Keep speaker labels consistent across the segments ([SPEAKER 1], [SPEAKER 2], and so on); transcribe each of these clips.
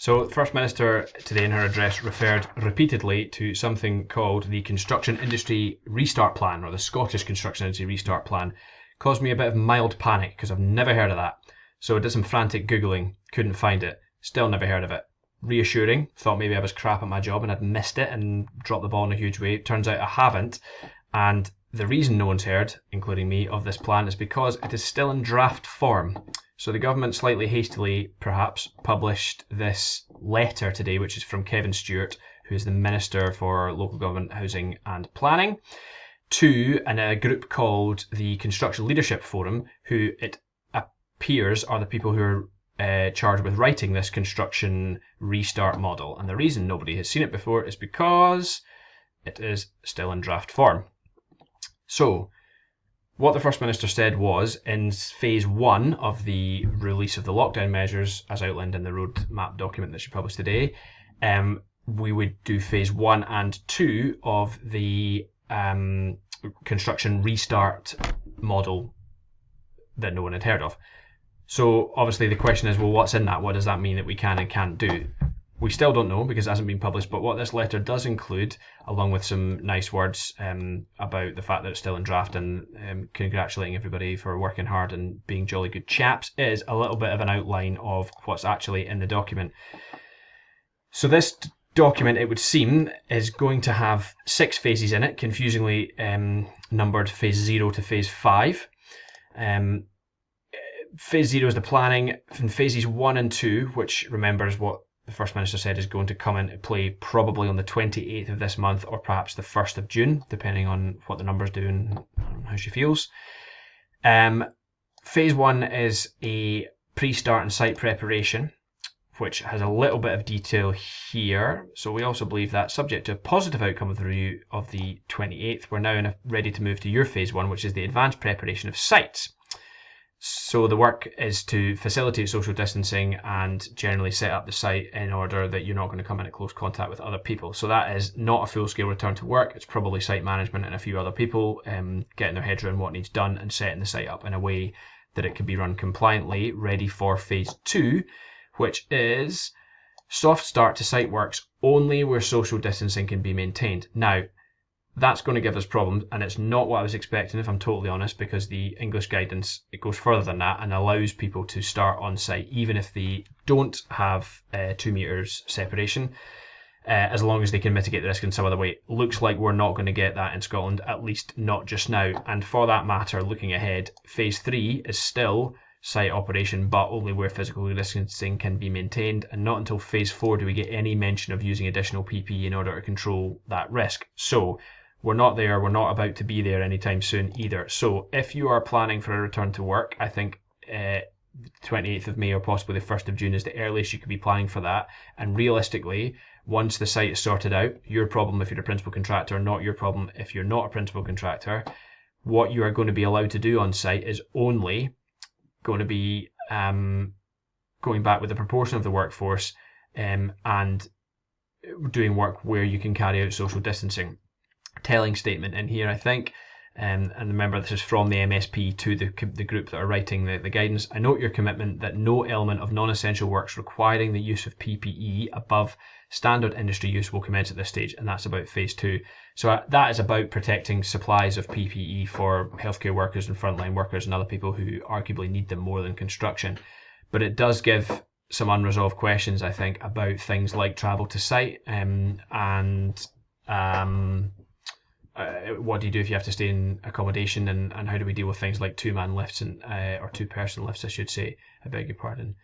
[SPEAKER 1] So, the First Minister today in her address referred repeatedly to something called the Construction Industry Restart Plan, or the Scottish Construction Industry Restart Plan. Caused me a bit of mild panic because I've never heard of that. So I did some frantic Googling, couldn't find it, still never heard of it. Reassuring, thought maybe I was crap at my job and I'd missed it and dropped the ball in a huge way. Turns out I haven't. And the reason no one's heard, including me, of this plan is because it is still in draft form. So the government slightly hastily, perhaps, published this letter today, which is from Kevin Stewart, who is the Minister for Local Government, Housing and Planning, to a group called the Construction Leadership Forum, who it appears are the people who are charged with writing this construction restart model. And the reason nobody has seen it before is because it is still in draft form. So, what the First Minister said was, in phase one of the release of the lockdown measures, as outlined in the roadmap document that she published today, we would do phase one and two of the construction restart model that no one had heard of. So obviously the question is, well, what's in that? What does that mean that we can and can't do? We still don't know because it hasn't been published, but what this letter does include, along with some nice words about the fact that it's still in draft and congratulating everybody for working hard and being jolly good chaps, is a little bit of an outline of what's actually in the document. So this document, it would seem, is going to have 6 phases in it, confusingly numbered phase 0 to phase 5. Phase 0 is the planning. In phases 1 and 2, which, remember, is what the First Minister said is going to come into play probably on the 28th of this month or perhaps the 1st of June, depending on what the numbers do and how she feels. Phase 1 is a pre-start and site preparation, which has a little bit of detail here. So we also believe that, subject to a positive outcome of the review of the 28th, we're now ready to move to your phase 1, which is the advanced preparation of sites. So the work is to facilitate social distancing and generally set up the site in order that you're not going to come into close contact with other people. So that is not a full-scale return to work. It's probably site management and a few other people getting their heads around what needs done and setting the site up in a way that it can be run compliantly, ready for phase 2, which is soft start to site works only where social distancing can be maintained. Now, that's going to give us problems, and it's not what I was expecting, if I'm totally honest, because the English guidance, it goes further than that and allows people to start on site even if they don't have 2 metres separation, as long as they can mitigate the risk in some other way. Looks like we're not going to get that in Scotland, at least not just now. And for that matter, looking ahead, phase 3 is still site operation, but only where physical distancing can be maintained, and not until phase 4 do we get any mention of using additional PPE in order to control that risk. So we're not there, we're not about to be there anytime soon either. So if you are planning for a return to work, I think 28th of May or possibly the 1st of June is the earliest you could be planning for that. And realistically, once the site is sorted out, your problem if you're a principal contractor, not your problem if you're not a principal contractor, what you are going to be allowed to do on site is only going to be going back with a proportion of the workforce and doing work where you can carry out social distancing. Telling statement in here, I think, and remember this is from the MSP to the group that are writing the guidance. I note your commitment that no element of non-essential works requiring the use of PPE above standard industry use will commence at this stage, and that's about phase 2. So that is about protecting supplies of PPE for healthcare workers and frontline workers and other people who arguably need them more than construction. But it does give some unresolved questions, I think, about things like travel to site what do you do if you have to stay in accommodation, and how do we deal with things like 2-man lifts or 2-person lifts, I should say. I beg your pardon.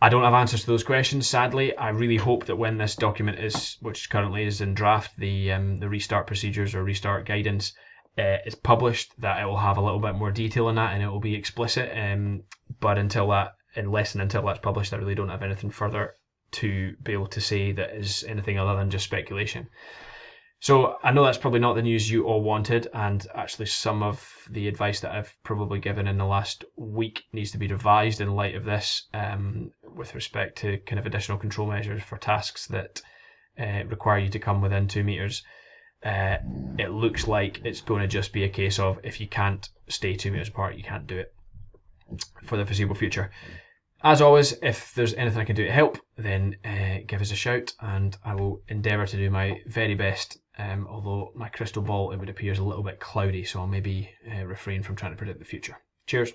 [SPEAKER 1] I don't have answers to those questions, sadly. I really hope that when this document is, which currently is in draft, the restart procedures or restart guidance is published, that it will have a little bit more detail in that and it will be explicit. But until that's published, I really don't have anything further to be able to say that is anything other than just speculation. So I know that's probably not the news you all wanted, and actually some of the advice that I've probably given in the last week needs to be revised in light of this, with respect to kind of additional control measures for tasks that require you to come within 2 metres. It looks like it's going to just be a case of if you can't stay 2 metres apart, you can't do it for the foreseeable future. As always, if there's anything I can do to help, then give us a shout, and I will endeavour to do my very best. Although my crystal ball, it would appear, is a little bit cloudy, so I'll maybe refrain from trying to predict the future. Cheers.